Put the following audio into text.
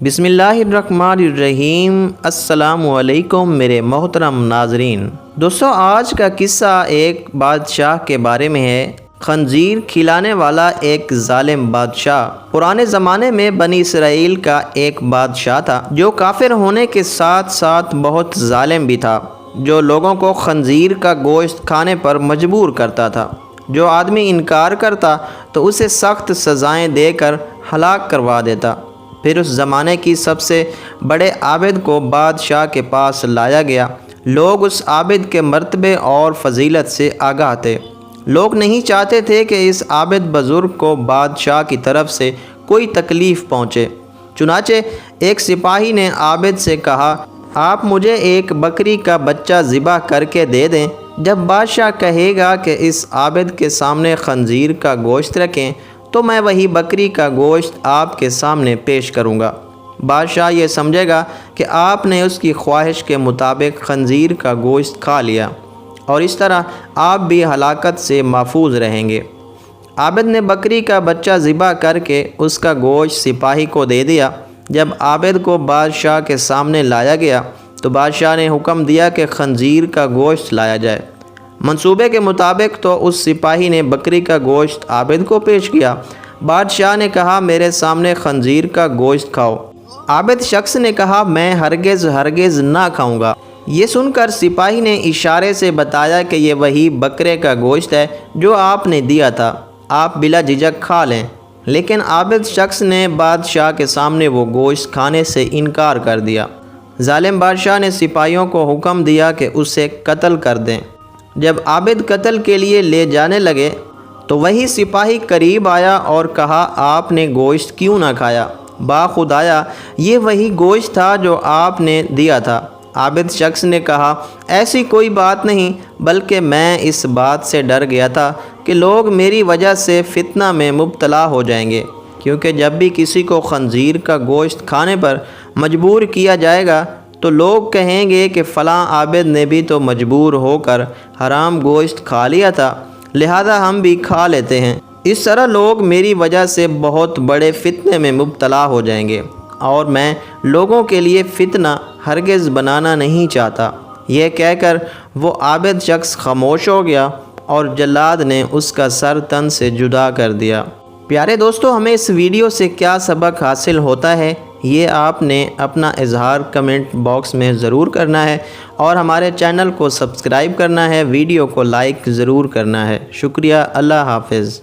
बिस्मिल्लाहिर्रहमानिर्रहीम। अस्सलामु अलैकुम मेरे मोहतरम नाजरीन। दोस्तों, आज का किस्सा एक बादशाह के बारे में है। खंजीर खिलाने वाला एक जालिम बादशाह। पुराने ज़माने में बनी इसराइल का एक बादशाह था जो काफिर होने के साथ साथ बहुत जालिम भी था, जो लोगों को खंजीर का गोश्त खाने पर मजबूर करता था। जो आदमी इनकार करता तो उसे सख्त सज़ाएं देकर हलाक करवा देता। फिर उस ज़माने की सबसे बड़े आबिद को बादशाह के पास लाया गया। लोग उस आबिद के मर्तबे और फजीलत से आगाह थे। लोग नहीं चाहते थे कि इस आबिद बुज़ुर्ग को बादशाह की तरफ से कोई तकलीफ़ पहुँचे। चुनाचे एक सिपाही ने आबिद से कहा, आप मुझे एक बकरी का बच्चा ज़िबा करके दे दें। जब बादशाह कहेगा कि इस आबिद के सामने खंजीर का गोश्त रखें तो मैं वही बकरी का गोश्त आपके सामने पेश करूंगा। बादशाह ये समझेगा कि आपने उसकी ख्वाहिश के मुताबिक खंजीर का गोश्त खा लिया और इस तरह आप भी हलाकत से महफूज रहेंगे। आबिद ने बकरी का बच्चा ज़िबा करके उसका गोश्त सिपाही को दे दिया। जब आबिद को बादशाह के सामने लाया गया तो बादशाह ने हुक्म दिया कि खंजीर का गोश्त लाया जाए। मंसूबे के मुताबिक तो उस सिपाही ने बकरी का गोश्त आबिद को पेश किया। बादशाह ने कहा, मेरे सामने खंजीर का गोश्त खाओ। आबिद शख्स ने कहा, मैं हरगिज़ ना खाऊंगा। ये सुनकर सिपाही ने इशारे से बताया कि ये वही बकरे का गोश्त है जो आपने दिया था, आप बिला झिझक खा लें। लेकिन आबिद शख्स ने बादशाह के सामने वो गोश्त खाने से इनकार कर दिया। जालिम बादशाह ने सिपाहियों को हुक्म दिया कि उसे कत्ल कर दें। जब आबिद कत्ल के लिए ले जाने लगे तो वही सिपाही करीब आया और कहा, आपने गोश्त क्यों ना खाया? बाखुदाया ये वही गोश्त था जो आपने दिया था। आबिद शख्स ने कहा, ऐसी कोई बात नहीं, बल्कि मैं इस बात से डर गया था कि लोग मेरी वजह से फितना में मुब्तला हो जाएंगे, क्योंकि जब भी किसी को खंजीर का गोश्त खाने पर मजबूर किया जाएगा तो लोग कहेंगे कि फ़लाँ आबिद ने भी तो मजबूर होकर हराम गोश्त खा लिया था, लिहाजा हम भी खा लेते हैं। इस तरह लोग मेरी वजह से बहुत बड़े फितने में मुब्तला हो जाएंगे और मैं लोगों के लिए फ़ितना हरगिज़ बनाना नहीं चाहता। यह कहकर वो आबिद शख्स खामोश हो गया और जल्लाद ने उसका सर तन से जुदा कर दिया। प्यारे दोस्तों, हमें इस वीडियो से क्या सबक हासिल होता है, ये आपने अपना इजहार कमेंट बॉक्स में ज़रूर करना है और हमारे चैनल को सब्सक्राइब करना है, वीडियो को लाइक ज़रूर करना है। शुक्रिया। अल्लाह हाफ़िज़।